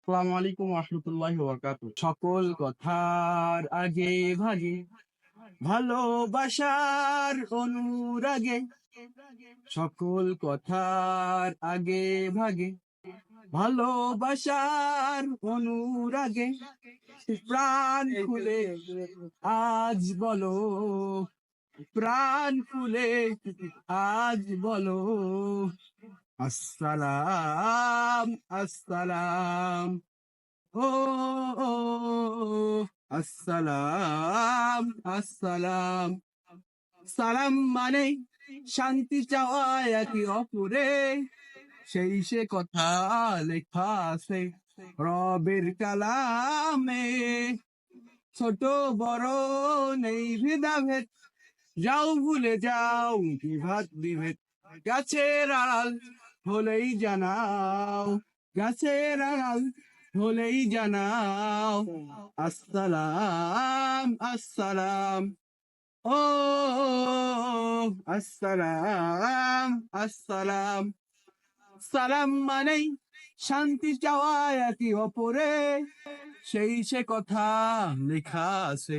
আসসালামু আলাইকুম রহমতুল্লাহি ওয়া বারাকাতুহু। সকল কথার আগে ভাগে ভালোবাসার অনুরাগে, সকল কথার আগে ভাগে ভালোবাসার অনুরাগে, প্রাণ খুলে আজ বলো, প্রাণ খুলে আজ বলো, আসসালাম আসসালাম। ও ও, আসসালাম আসসালাম। সালাম মানে শান্তি চাওয়া একে অপরে, সেই সে কথা লেখা আছে রবের কালামে। ছোট বড় নেই ভেদাভেদ, যাও ভুলে যাও বিভাদ বিভেদ। গাছের আড়াল হলেই জানাও, গাছের আড়াল হলেই জানাও, আসসালাম আসসালাম। ও আসসালাম আসসালাম। সালাম মানেই শান্তি চাওয়া একে অপরে, সেই সে কথা লেখা আছে